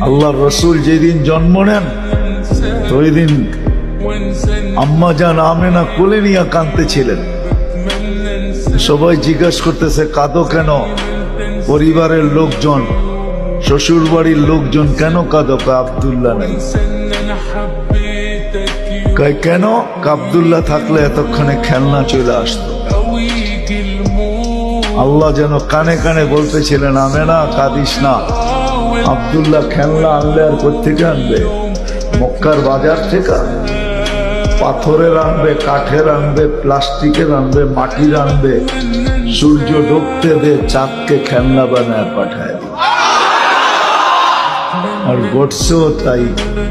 আল্লাহর রসুল যেদিন জন্ম নেন ওই দিন আম্মা জান আমেনা কোলে নিয়ে কাঁদতেছিলেন। সবাই জিজ্ঞাসা করতেছে কাঁদো কেন? পরিবারের লোকজন, শ্বশুর বাড়ির লোকজন কেন কাঁদো? আব্দুল্লাহ নাই। কেন? আব্দুল্লাহ থাকলে এতক্ষণে খেলনা চলে আসতো। আল্লাহ যেন কানে কানে বলতেছিলেন আমেনা কাঁদিস না, আব্দুল্লাহ খেলনা আনলে আর কোত্থেকে আনবে? মক্কার বাজার থেকে পাথরের আনবে, কাঠের আনবে, প্লাস্টিকের আনবে, মাটির আনবে। সূর্য ডুবতে দে, চাঁদকে খেলনা বানায় পাঠায়। আর ঘটছেও তাই।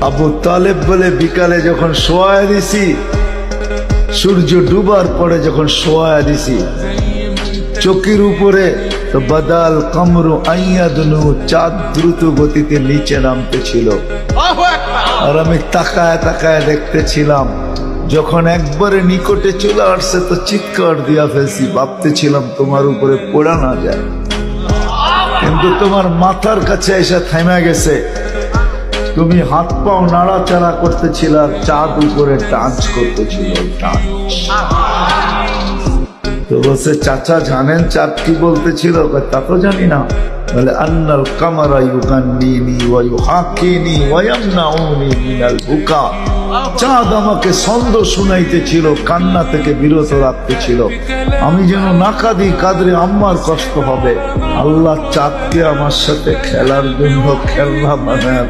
আবু তালেব বলে বিকালে যখন শোয়া দিছি, সূর্য ডুবার পরে যখন শোয়া দিছি, চকির উপরে তো বাদাল কামরু আইয়াদনু, চাঁদ দ্রুত গতিতে নিচে নামতে ছিল। আর আমি তাকায় তাকায় দেখতেছিলাম। যখন একবারে নিকটে চলে আসছে তো চিৎকার দিয়া ফেলছি, ভাবতেছিলাম তোমার উপরে পড়া না যায়, কিন্তু তোমার মাথার কাছে এসে থেমে গেছে। তুমি হাত পাও নাড়াচাড়া করতেছিল আর চাঁদ উপরে ডান্স করতেছিল। তো বলছে চাচা জানেন চাঁদ কি বলতেছিল? তা তো জানি না। বলে আন্নাল কামারা ইউগান্নিনি ওয়া ইউহাকিনি ওয়া ইয়ামনাউনি মিনাল বুকা। চাঁদ আমাকে ছন্দ শুনাইতেছিল, কান্না থেকে বিরত রাখতেছিল। আমি যেন না কাঁদি, কাঁদলে আম্মার কষ্ট হবে। আল্লাহ চাঁদকে আমার সাথে খেলার জন্য খেলনা বানায়